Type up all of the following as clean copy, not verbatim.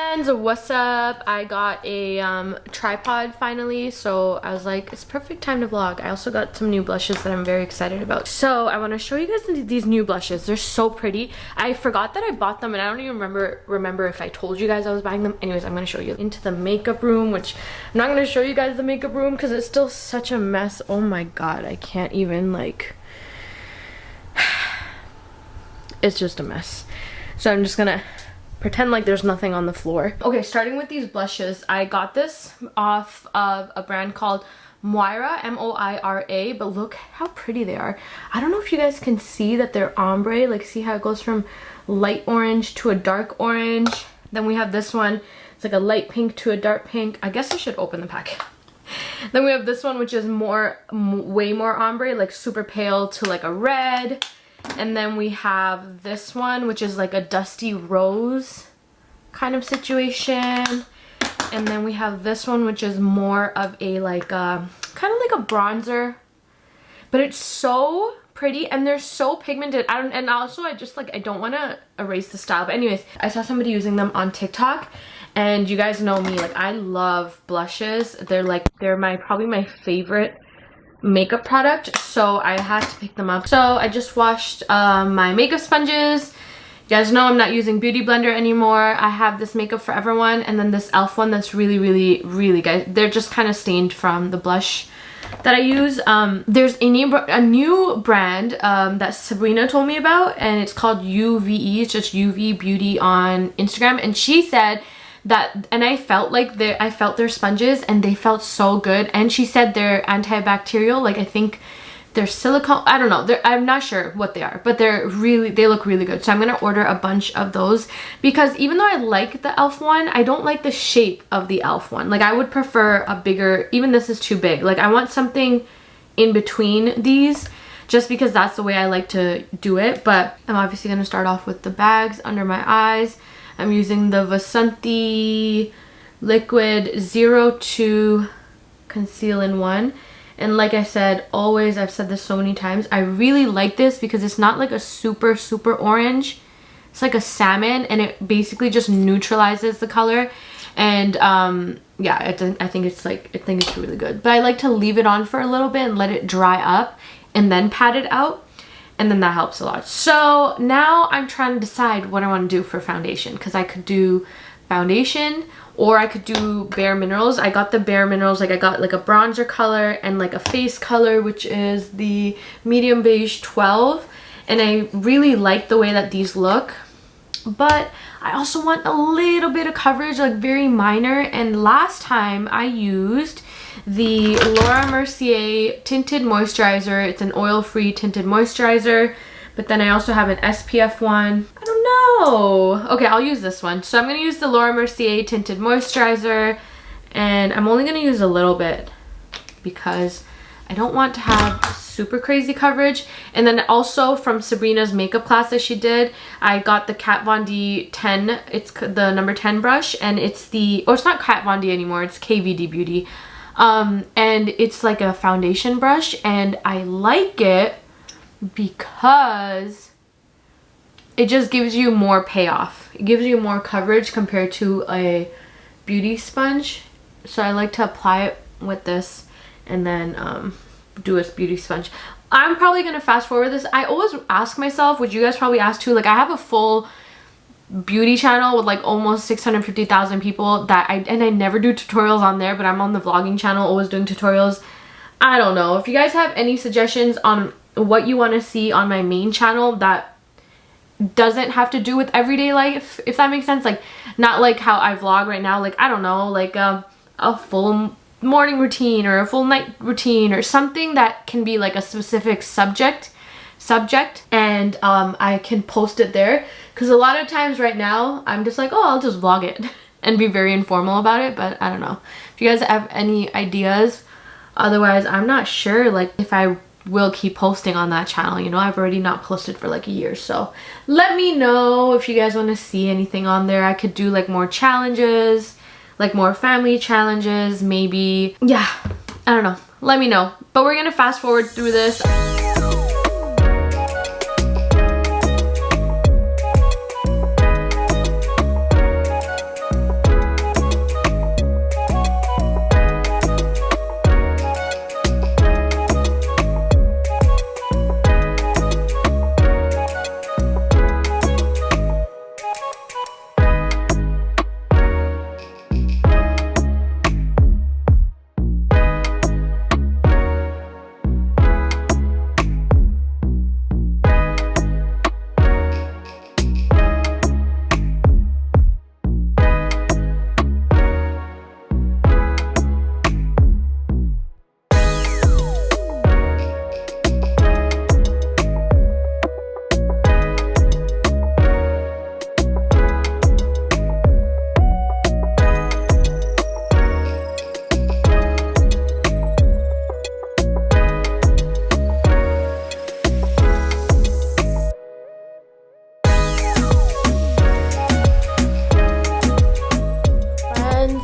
friends, what's up? I got a tripod finally, so I was like, it's perfect time to vlog. I also got some new blushes that I'm very excited about. So I want to show you guys these new blushes. They're so pretty. I forgot that I bought them and I don't even remember if I told you guys I was buying them. Anyways, I'm going to show you into the makeup room, which I'm not going to show you guys the makeup room because it's still such a mess. Oh my god, I can't even like... It's just a mess. So I'm just gonna pretend like there's nothing on the floor. Okay, starting with these blushes, I got this off of a brand called Moira, M-O-I-R-A, but look how pretty they are. I don't know if you guys can see that they're ombre, like see how it goes from light orange to a dark orange. Then we have this one, it's like a light pink to a dark pink. I guess I should open the packet. Then we have this one, which is way more ombre, like super pale to like a red. And then we have this one, which is like a dusty rose kind of situation. And then we have this one, which is more of a like kind of like a bronzer, but it's so pretty and they're so pigmented. And also I just like, I don't want to erase the style, but anyways, I saw somebody using them on TikTok, and you guys know me, like I love blushes. They're probably my favorite makeup product, so I had to pick them up. So I just washed my makeup sponges. You guys know I'm not using Beauty Blender anymore. I have this Makeup Forever one and then this e.l.f. one that's really good. They're just kind of stained from the blush that I use. There's a new brand that Sabrina told me about, and it's called UVE. It's just UV Beauty on Instagram, and she said that, and I felt their sponges and they felt so good, and she said they're antibacterial, like I think they're silicone, I don't know, I'm not sure what they are, but they look really good. So I'm gonna order a bunch of those, because even though I like the e.l.f. one, I don't like the shape of the e.l.f. one. Like I would prefer a bigger, even this is too big, like I want something in between these, just because that's the way I like to do it. But I'm obviously gonna start off with the bags under my eyes. I'm using the Vasanthi Liquid 02 Conceal in 1. And like I said, always, I've said this so many times, I really like this because it's not like a super orange. It's like a salmon, and it basically just neutralizes the color. And yeah, I think it's really good. But I like to leave it on for a little bit and let it dry up and then pat it out. And then that helps a lot. So now I'm trying to decide what I want to do for foundation, because I could do foundation or I could do Bare Minerals. I got the Bare Minerals, like I got like a bronzer color and like a face color, which is the medium beige 12. And I really like the way that these look, but I also want a little bit of coverage, like very minor. And last time I used the Laura Mercier tinted moisturizer. It's an oil-free tinted moisturizer, but then I also have an SPF one. I don't know. Okay, I'll use this one. So I'm gonna use the Laura Mercier tinted moisturizer, and I'm only gonna use a little bit because I don't want to have super crazy coverage. And then also from Sabrina's makeup class that she did, I got the Kat Von D 10. It's the number 10 brush, and it's it's not Kat Von D anymore, it's KVD Beauty. And it's like a foundation brush, and I like it because it just gives you more payoff. It gives you more coverage compared to a beauty sponge. So I like to apply it with this and then do a beauty sponge. I'm probably gonna fast forward this. I always ask myself, which you guys probably ask too, like I have a full beauty channel with like almost 650,000 people and I never do tutorials on there, but I'm on the vlogging channel always doing tutorials. I don't know if you guys have any suggestions on what you want to see on my main channel that doesn't have to do with everyday life, if that makes sense. Like not like how I vlog right now, like I don't know, like a full morning routine or a full night routine or something that can be like a specific subject, and I can post it there. Because a lot of times right now I'm just like, oh, I'll just vlog it and be very informal about it. But I don't know if you guys have any ideas. Otherwise, I'm not sure like if I will keep posting on that channel. You know, I've already not posted for like a year, so let me know if you guys want to see anything on there. I could do like more challenges, like more family challenges maybe. Yeah, I don't know, let me know. But we're gonna fast forward through this.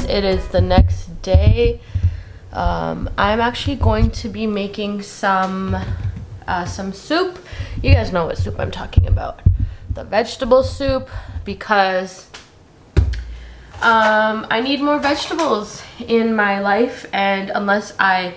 It is the next day. I'm actually going to be making some soup. You guys know what soup I'm talking about. The vegetable soup, because I need more vegetables in my life, and unless I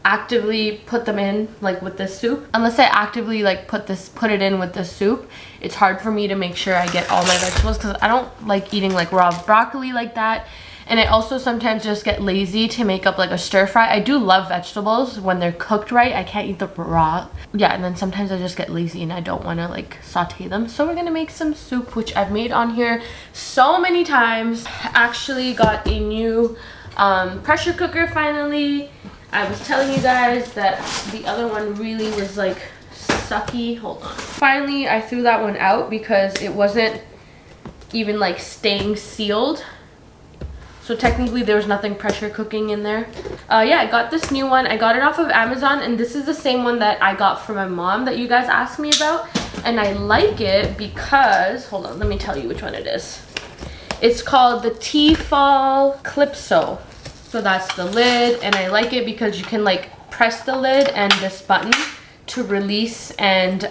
actively put them in like with this soup, unless I actively like put it in with this soup, it's hard for me to make sure I get all my vegetables, because I don't like eating like raw broccoli like that. And I also sometimes just get lazy to make up like a stir fry. I do love vegetables when they're cooked right. I can't eat them raw. Yeah, and then sometimes I just get lazy and I don't want to like saute them. So we're gonna make some soup, which I've made on here so many times. Actually got a new pressure cooker finally. I was telling you guys that the other one really was like sucky. Hold on. Finally, I threw that one out because it wasn't even like staying sealed. So technically there was nothing pressure cooking in there. Yeah, I got this new one. I got it off of Amazon, and this is the same one that I got for my mom that you guys asked me about. And I like it because, hold on, let me tell you which one it is. It's called the Tefal Clipso. So that's the lid, and I like it because you can like press the lid and this button to release and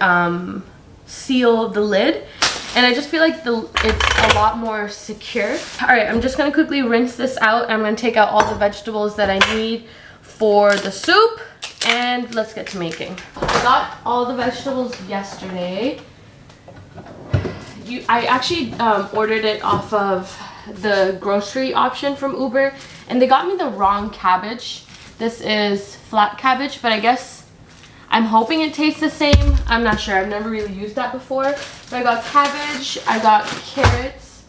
seal the lid. And I just feel like it's a lot more secure. All right, I'm just gonna quickly rinse this out. I'm gonna take out all the vegetables that I need for the soup, and let's get to making. I got all the vegetables yesterday. I actually ordered it off of the grocery option from Uber, and they got me the wrong cabbage. This is flat cabbage, but I guess I'm hoping it tastes the same. I'm not sure. I've never really used that before. But I got cabbage. I got carrots.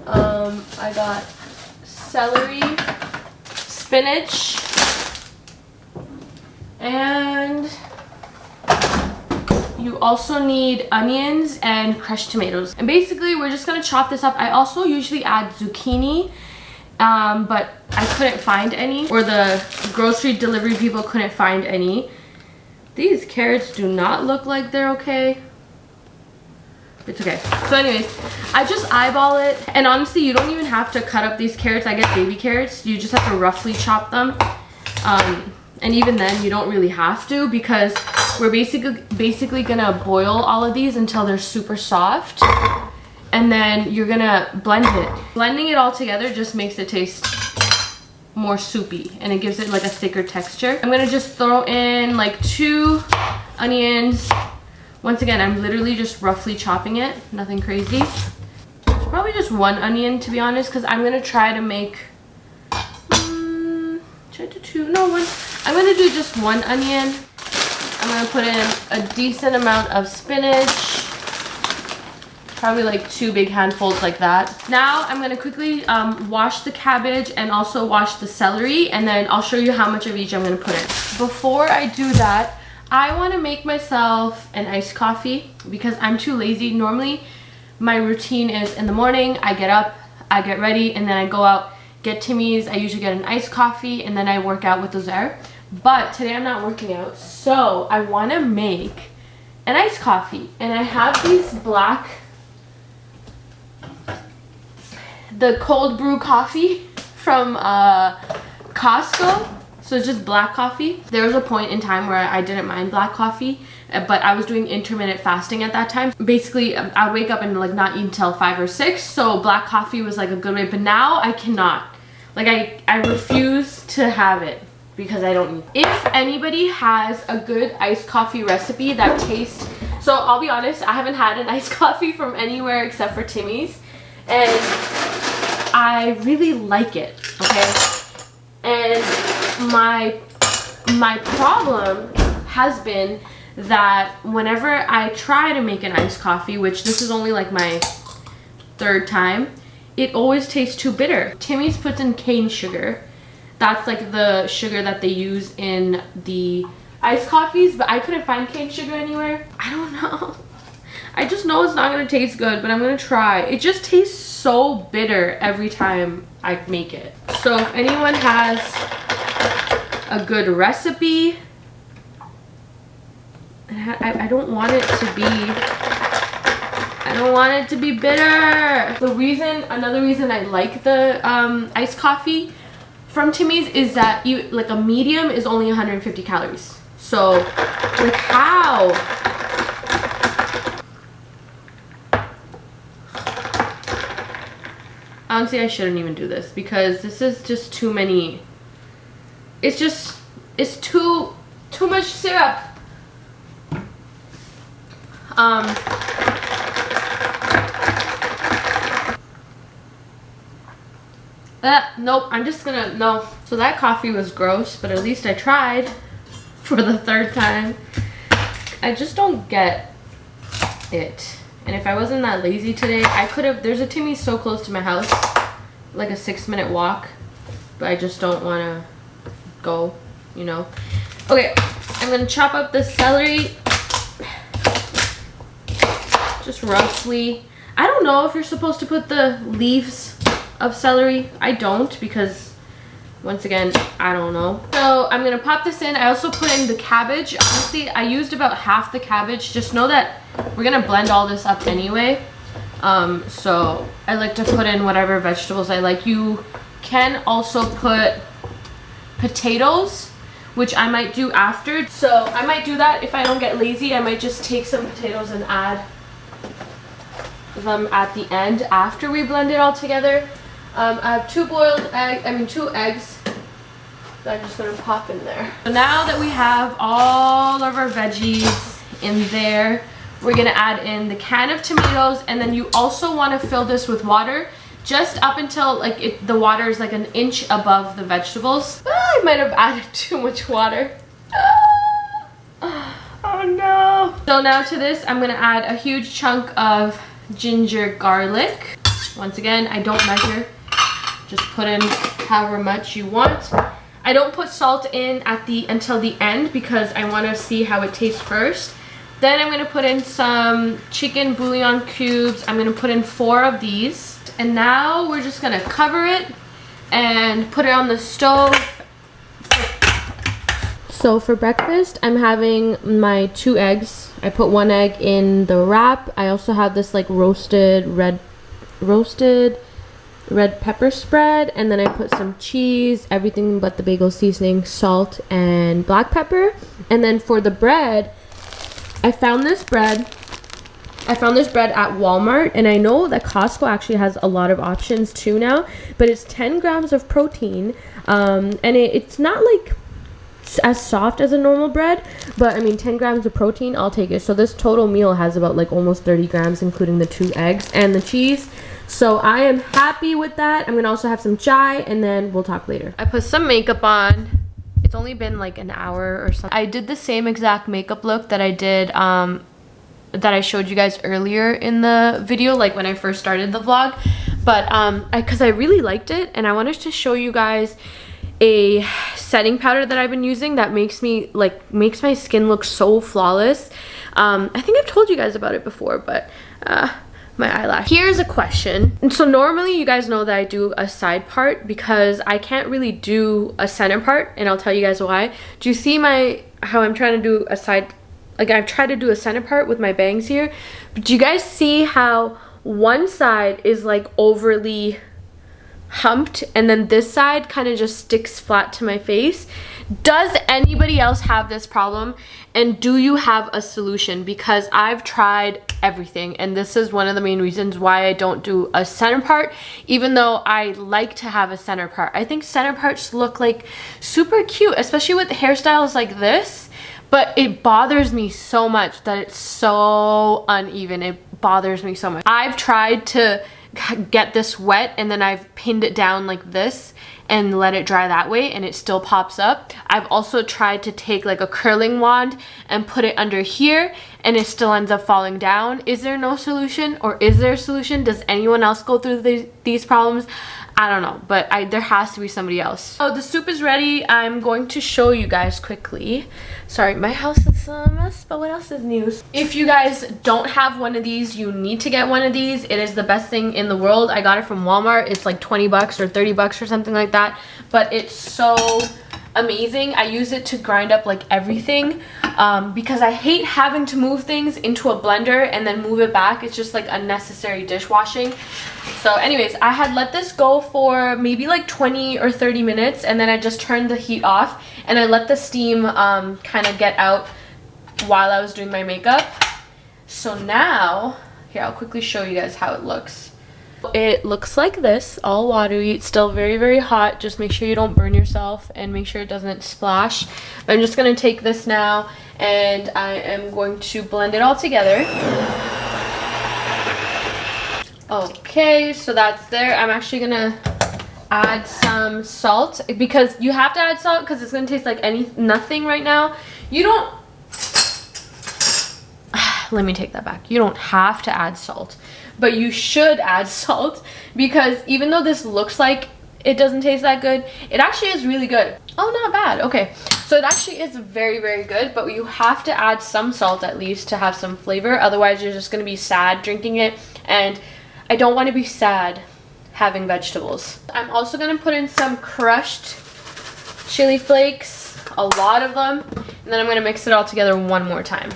I got celery, spinach, and you also need onions and crushed tomatoes. And basically, we're just gonna chop this up. I also usually add zucchini, but I couldn't find any, or the grocery delivery people couldn't find any. These carrots do not look like they're okay. It's okay. So anyways, I just eyeball it. And honestly, you don't even have to cut up these carrots. I get baby carrots. You just have to roughly chop them. And even then, you don't really have to, because we're basically gonna boil all of these until they're super soft. And then you're gonna blend it. Blending it all together just makes it taste more soupy, and it gives it like a thicker texture. I'm gonna just throw in like 2 onions. Once again, I'm literally just roughly chopping it, nothing crazy. Probably just 1 onion, to be honest, because I'm gonna try to make one. I'm gonna do just 1 onion. I'm gonna put in a decent amount of spinach, probably like 2 big handfuls like that. Now I'm gonna quickly wash the cabbage and also wash the celery, and then I'll show you how much of each I'm gonna put in. Before I do that, I wanna make myself an iced coffee because I'm too lazy. Normally my routine is in the morning, I get up, I get ready, and then I go out, get Timmy's. I usually get an iced coffee, and then I work out with UZAIR. But today I'm not working out, so I wanna make an iced coffee. And I have these the cold brew coffee from Costco. So it's just black coffee. There was a point in time where I didn't mind black coffee, but I was doing intermittent fasting at that time. Basically, I would wake up and like not eat until 5 or 6, so black coffee was like a good way, but now I cannot. Like I refuse to have it because I don't need it. If anybody has a good iced coffee recipe that tastes, so I'll be honest, I haven't had an iced coffee from anywhere except for Timmy's, and I really like it, okay? And my problem has been that whenever I try to make an iced coffee, which this is only like my 3rd time, it always tastes too bitter. Timmy's puts in cane sugar. That's like the sugar that they use in the iced coffees, but I couldn't find cane sugar anywhere. I don't know. I just know it's not gonna taste good, but I'm gonna try. It just tastes so bitter every time I make it. So if anyone has a good recipe, I don't want it to be, I don't want it to be bitter. Another reason I like the iced coffee from Timmy's is that like a medium is only 150 calories. So, like, how? Honestly, I shouldn't even do this because this is just too many. It's too much syrup. Nope, I'm just gonna, no. So that coffee was gross, but at least I tried for the 3rd time. I just don't get it. And if I wasn't that lazy today, I could have, there's a Timmy's so close to my house, like a 6-minute walk, but I just don't want to go, you know. Okay, I'm gonna chop up the celery just roughly. I don't know if you're supposed to put the leaves of celery. I don't, because once again, I don't know. So I'm gonna pop this in. I also put in the cabbage. Honestly, I used about half the cabbage. Just know that we're gonna blend all this up anyway. So I like to put in whatever vegetables I like. You can also put potatoes, which I might do after. So I might do that if I don't get lazy. I might just take some potatoes and add them at the end after we blend it all together. I have 2 eggs that I'm just gonna pop in there. So now that we have all of our veggies in there, we're gonna add in the can of tomatoes, and then you also want to fill this with water just up until like the water is like an inch above the vegetables. I might have added too much water. Oh no. So now to this, I'm gonna add a huge chunk of ginger garlic. Once again, I don't measure. Just put in however much you want. I don't put salt in until the end because I want to see how it tastes first. Then I'm going to put in some chicken bouillon cubes. I'm going to put in 4 of these. And now we're just going to cover it and put it on the stove. So for breakfast, I'm having my 2 eggs. I put 1 egg in the wrap. I also have this like roasted red pepper spread, and then I put some cheese, everything but the bagel seasoning, salt, and black pepper. And then for the bread, I found this bread at Walmart, and I know that Costco actually has a lot of options too now, but it's 10 grams of protein, and it's not like as soft as a normal bread, but I mean 10 grams of protein, I'll take it. So this total meal has about like almost 30 grams including the 2 eggs and the cheese. So I am happy with that. I'm gonna also have some chai, and then we'll talk later. I put some makeup on. It's only been like an hour or something. I did the same exact makeup look that I did, that I showed you guys earlier in the video, like when I first started the vlog. But because I really liked it, and I wanted to show you guys a setting powder that I've been using that makes my skin look so flawless. I think I've told you guys about it before, but my eyelash. Here's a question. And so normally you guys know that I do a side part because I can't really do a center part, and I'll tell you guys why. Do you see how I'm trying to do a side, like I've tried to do a center part with my bangs here, but do you guys see how one side is like overly humped and then this side kind of just sticks flat to my face? Does anybody else have this problem, and do you have a solution? Because I've tried everything, and this is one of the main reasons why I don't do a center part, even though I like to have a center part. I think center parts look like super cute, especially with hairstyles like this, but it bothers me so much that it's so uneven. It bothers me so much. I've tried to get this wet, and then I've pinned it down like this and let it dry that way, and it still pops up. I've also tried to take like a curling wand and put it under here, and it still ends up falling down. Is there no solution, or is there a solution? Does anyone else go through these problems? I don't know, but there has to be somebody else. Oh, the soup is ready. I'm going to show you guys quickly. Sorry, my house is a mess, but what else is new? If you guys don't have one of these, you need to get one of these. It is the best thing in the world. I got it from Walmart. It's like 20 bucks or 30 bucks or something like that, but it's so amazing. I use it to grind up like everything. because I hate having to move things into a blender and then move it back. It's just like unnecessary dishwashing. So anyways, I had let this go for maybe like 20 or 30 minutes, and then I just turned the heat off and I let the steam kind of get out while I was doing my makeup. So now, here, I'll quickly show you guys how it looks. It looks like this, all watery. It's still very, very hot. Just make sure you don't burn yourself and make sure it doesn't splash. But I'm just going to take this now and I am going to blend it all together. Okay, so that's there. I'm actually going to add some salt because you have to add salt because it's going to taste like nothing right now. You don't... Let me take that back. You don't have to add salt, but you should add salt because even though this looks like it doesn't taste that good, it actually is really good. Oh, not bad. Okay, so it actually is very, very good, but you have to add some salt at least to have some flavor. Otherwise, you're just going to be sad drinking it, and I don't want to be sad having vegetables. I'm also going to put in some crushed chili flakes, a lot of them, and then I'm going to mix it all together one more time.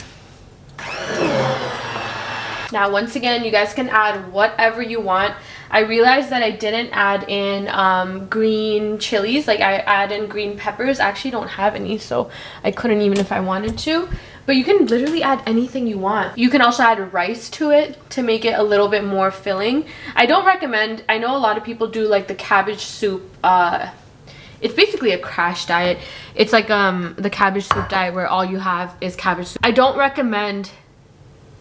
Now, once again, you guys can add whatever you want. I realized that I didn't add in green chilies. Like, I add in green peppers. I actually don't have any, so I couldn't even if I wanted to. But you can literally add anything you want. You can also add rice to it to make it a little bit more filling. I don't recommend, I know a lot of people do like the cabbage soup. It's basically a crash diet. It's like the cabbage soup diet where all you have is cabbage soup. I don't recommend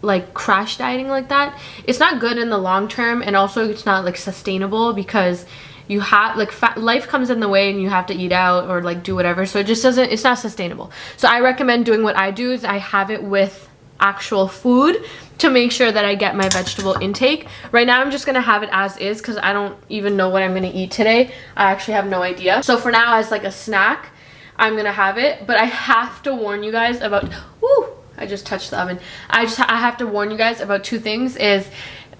like crash dieting like that. It's not good in the long term, and also it's not like sustainable because you have like life comes in the way and you have to eat out or like do whatever, so it just doesn't, it's not sustainable. So I recommend doing what I do is I have it with actual food to make sure that I get my vegetable intake. Right now I'm just gonna have it as is because I don't even know what I'm gonna eat today. I actually have no idea. So for now, as like a snack, I'm gonna have it, but I have to warn you guys about, woo, I just touched the oven. I have to warn you guys about two things. Is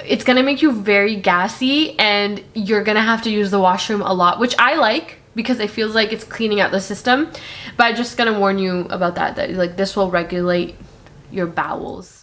it's gonna make you very gassy and you're gonna have to use the washroom a lot, which I like because it feels like it's cleaning out the system. But I'm just gonna warn you about that like this will regulate your bowels.